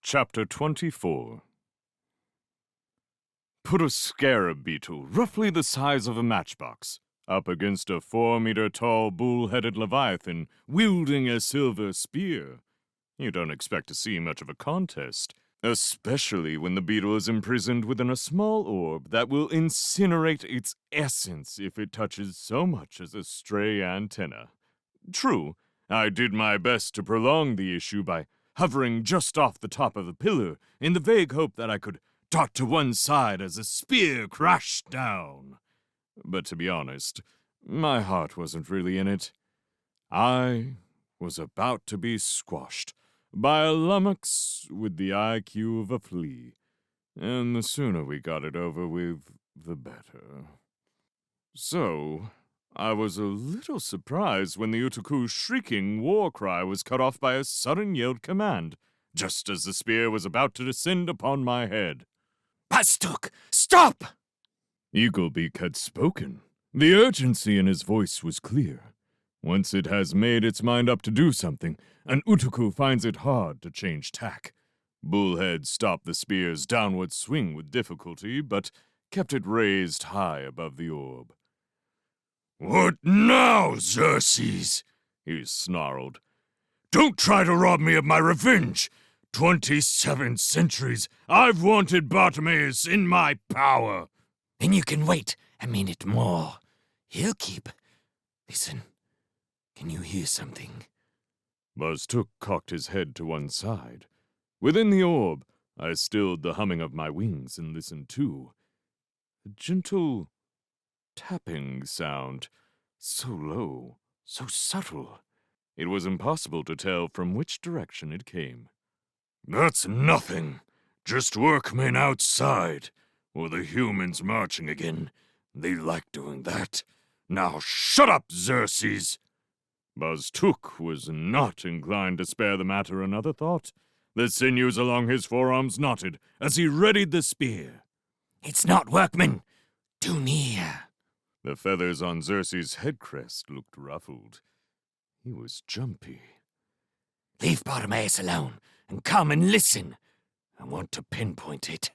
Chapter 24. Put a scarab beetle, roughly the size of a matchbox, up against a 4-meter-tall bull-headed leviathan wielding a silver spear. You don't expect to see much of a contest, especially when the beetle is imprisoned within a small orb that will incinerate its essence if it touches so much as a stray antenna. True, I did my best to prolong the issue by hovering just off the top of the pillar in the vague hope that I could dart to one side as a spear crashed down. But to be honest, my heart wasn't really in it. I was about to be squashed by a lummox with the IQ of a flea, and the sooner we got it over with, the better. So, I was a little surprised when the Utuku's shrieking war cry was cut off by a sudden yelled command, just as the spear was about to descend upon my head. Bastuk, stop! Eaglebeak had spoken. The urgency in his voice was clear. Once it has made its mind up to do something, an Utuku finds it hard to change tack. Bullhead stopped the spear's downward swing with difficulty, but kept it raised high above the orb. What now, Xerxes? He snarled. Don't try to rob me of my revenge! 27 centuries I've wanted Bartimaeus in my power! Then you can wait a minute more. He'll keep... Listen, can you hear something? Bastuk cocked his head to one side. Within the orb, I stilled the humming of my wings and listened too. A gentle tapping sound, so low, so subtle. It was impossible to tell from which direction it came. That's nothing. Just workmen outside, or the humans marching again. They like doing that. Now shut up, Xerxes! Bastuk was not inclined to spare the matter another thought. The sinews along his forearms knotted as he readied the spear. It's not workmen. Too near. The feathers on Xerxes' head crest looked ruffled. He was jumpy. Leave Bartimaeus alone and come and listen. I want to pinpoint it.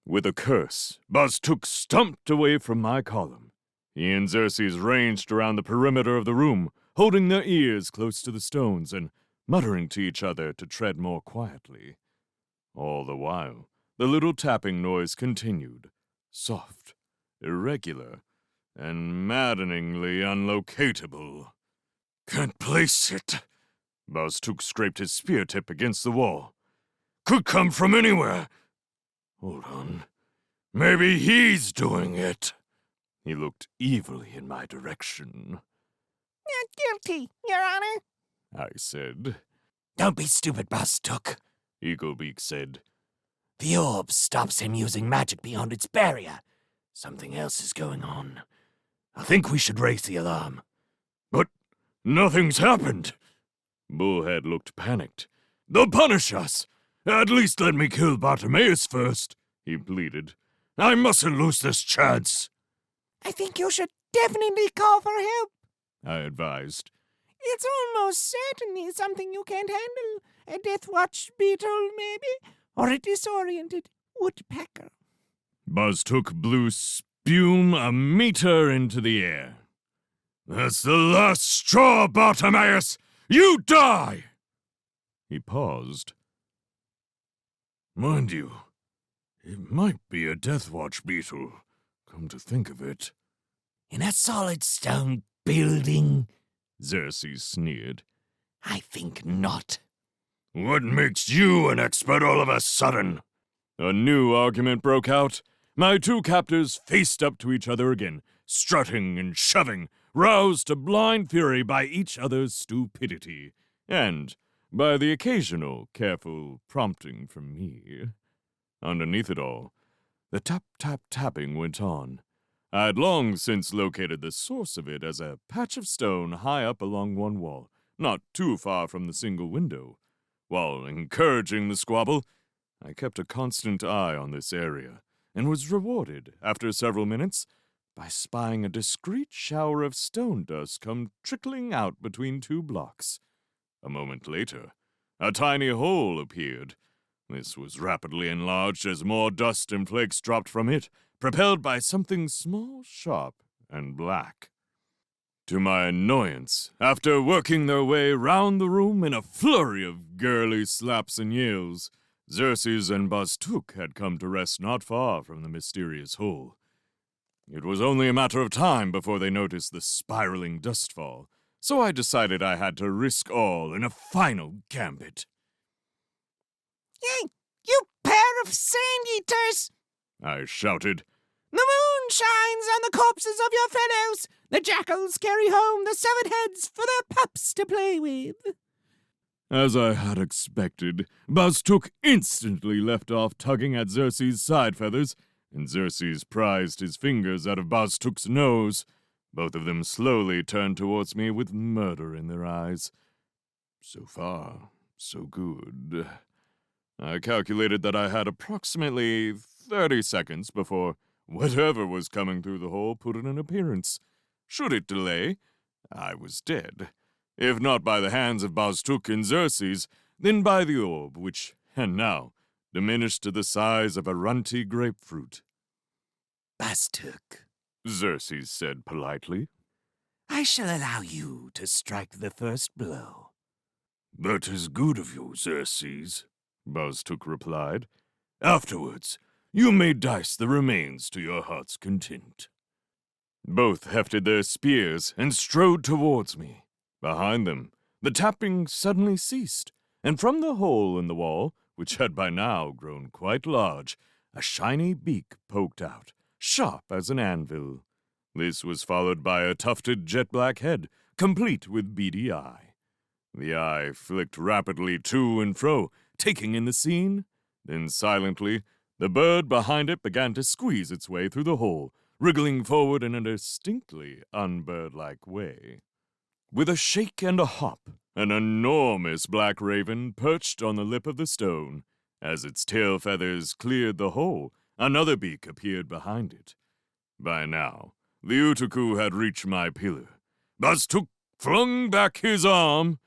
With a curse, Bastuk stumped away from my column. He and Xerxes ranged around the perimeter of the room, holding their ears close to the stones and muttering to each other to tread more quietly. All the while, the little tapping noise continued, soft, irregular, and maddeningly unlocatable. Can't place it. Bastuk scraped his spear tip against the wall. Could come from anywhere. Hold on. Maybe he's doing it. He looked evilly in my direction. Not guilty, Your Honor, I said. Don't be stupid, Bastuk, Eaglebeak said. The orb stops him using magic beyond its barrier. Something else is going on. I think we should raise the alarm. But nothing's happened. Bullhead looked panicked. They'll punish us. At least let me kill Bartimaeus first, he pleaded. I mustn't lose this chance. I think you should definitely call for help. I advised. It's almost certainly something you can't handle. A death watch beetle, maybe? Or a disoriented woodpecker. Bastuk blew spume a meter into the air. That's the last straw, Bartimaeus! You die! He paused. Mind you, it might be a Death Watch beetle, come to think of it. In a solid stone building? Xerxes sneered. I think not. What makes you an expert all of a sudden? A new argument broke out. My two captors faced up to each other again, strutting and shoving, roused to blind fury by each other's stupidity, and by the occasional careful prompting from me. Underneath it all, the tap-tap-tapping went on. I had long since located the source of it as a patch of stone high up along one wall, not too far from the single window. While encouraging the squabble, I kept a constant eye on this area, and was rewarded, after several minutes, by spying a discreet shower of stone dust come trickling out between two blocks. A moment later, a tiny hole appeared, This was rapidly enlarged as more dust and flakes dropped from it, propelled by something small, sharp, and black. To my annoyance, after working their way round the room in a flurry of girly slaps and yells, Xerxes and Bastuk had come to rest not far from the mysterious hole. It was only a matter of time before they noticed the spiraling dustfall, so I decided I had to risk all in a final gambit. Hey, you pair of sand-eaters! I shouted. The moon shines on the corpses of your fellows. The jackals carry home the severed heads for their pups to play with. As I had expected, Bastuk instantly left off tugging at Xerxes' side feathers, and Xerxes prized his fingers out of Bastuk's nose. Both of them slowly turned towards me with murder in their eyes. So far, so good. I calculated that I had approximately 30 seconds before whatever was coming through the hole put in an appearance. Should it delay, I was dead. If not by the hands of Bastuk and Xerxes, then by the orb, which, and now, diminished to the size of a runty grapefruit. Bastuk, Xerxes said politely. I shall allow you to strike the first blow. That is good of you, Xerxes, Bastuk replied. Afterwards, you may dice the remains to your heart's content. Both hefted their spears and strode towards me. Behind them, the tapping suddenly ceased, and from the hole in the wall, which had by now grown quite large, a shiny beak poked out, sharp as an anvil. This was followed by a tufted jet-black head, complete with beady eye. The eye flicked rapidly to and fro, taking in the scene. Then silently, the bird behind it began to squeeze its way through the hole, wriggling forward in a distinctly unbird-like way. With a shake and a hop, an enormous black raven perched on the lip of the stone. As its tail feathers cleared the hole, another beak appeared behind it. By now, the Utuku had reached my pillar. Bastuk flung back his arm.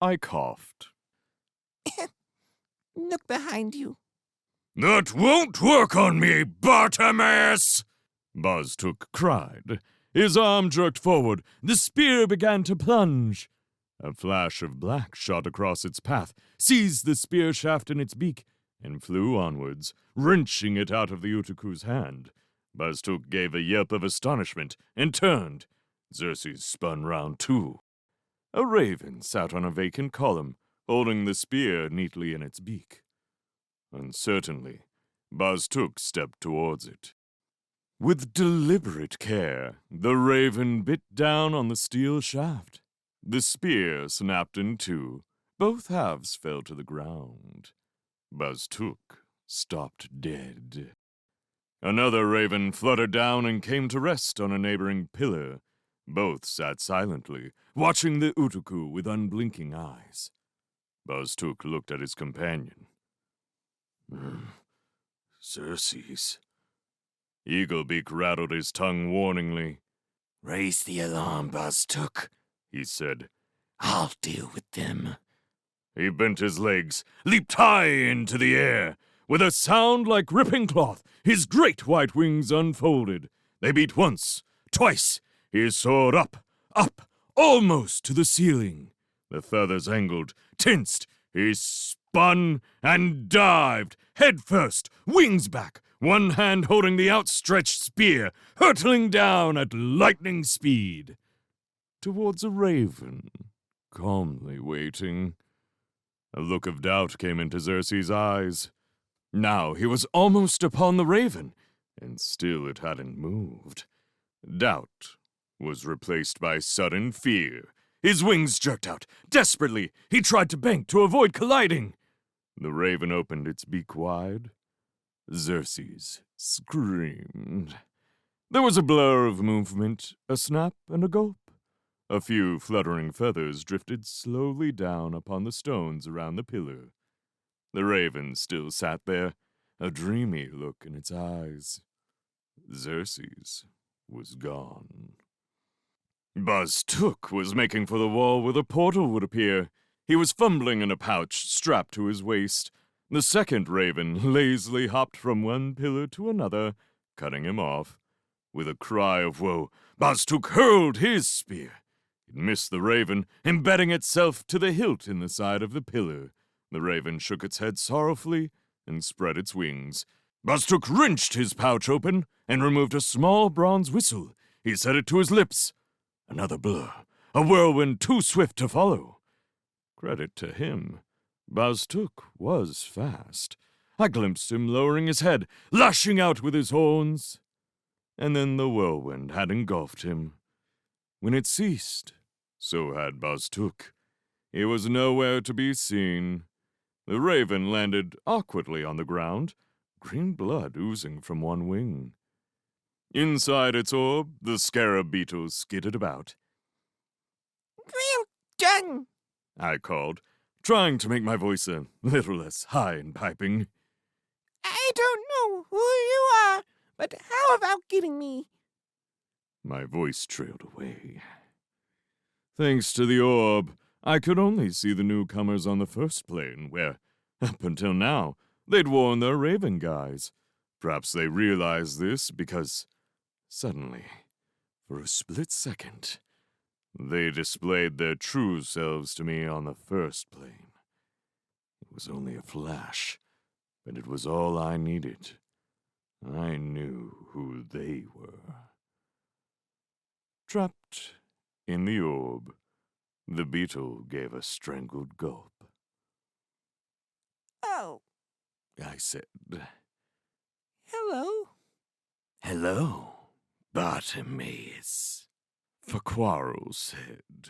I coughed. Look behind you. That won't work on me, Bartimaeus! Bastuk cried. His arm jerked forward. The spear began to plunge. A flash of black shot across its path, seized the spear shaft in its beak, and flew onwards, wrenching it out of the Utuku's hand. Bastuk gave a yelp of astonishment and turned. Xerxes spun round too. A raven sat on a vacant column, holding the spear neatly in its beak. Uncertainly, Bastuk stepped towards it. With deliberate care, the raven bit down on the steel shaft. The spear snapped in two. Both halves fell to the ground. Bastuk stopped dead. Another raven fluttered down and came to rest on a neighboring pillar. Both sat silently, watching the Utuku with unblinking eyes. Bastuk looked at his companion. Xerxes. Eaglebeak rattled his tongue warningly. Raise the alarm, Bastuk, He said. I'll deal with them. He bent his legs, leaped high into the air. With a sound like ripping cloth, his great white wings unfolded. They beat once, twice. He soared up, almost to the ceiling. The feathers angled, tensed. He spun and dived, head first, wings back, one hand holding the outstretched spear, hurtling down at lightning speed. Towards a raven, calmly waiting. A look of doubt came into Xerxes' eyes. Now he was almost upon the raven, and still it hadn't moved. Doubt was replaced by sudden fear. His wings jerked out. Desperately, he tried to bank to avoid colliding. The raven opened its beak wide. Xerxes screamed. There was a blur of movement, a snap and a gulp. A few fluttering feathers drifted slowly down upon the stones around the pillar. The raven still sat there, a dreamy look in its eyes. Xerxes was gone. Bastuk was making for the wall where the portal would appear. He was fumbling in a pouch strapped to his waist. The second raven lazily hopped from one pillar to another, cutting him off. With a cry of woe, Bastuk hurled his spear. It missed the raven, embedding itself to the hilt in the side of the pillar. The raven shook its head sorrowfully and spread its wings. Bastuk wrenched his pouch open and removed a small bronze whistle. He set it to his lips. Another blur, a whirlwind too swift to follow. Credit to him. Bastuk was fast. I glimpsed him lowering his head, lashing out with his horns. And then the whirlwind had engulfed him. When it ceased, so had Bastuk. He was nowhere to be seen. The raven landed awkwardly on the ground, green blood oozing from one wing. Inside its orb, the scarab beetle skidded about. Well done! I called, trying to make my voice a little less high and piping. I don't know who you are, but how about giving me? My voice trailed away. Thanks to the orb, I could only see the newcomers on the first plane, where, up until now, they'd worn their raven guise. Perhaps they realized this because, suddenly, for a split second, they displayed their true selves to me on the first plane. It was only a flash, but it was all I needed. I knew who they were. Trapped in the orb, the beetle gave a strangled gulp. Oh, I said, hello. "Hello, Bartimaeus," Faquaro said.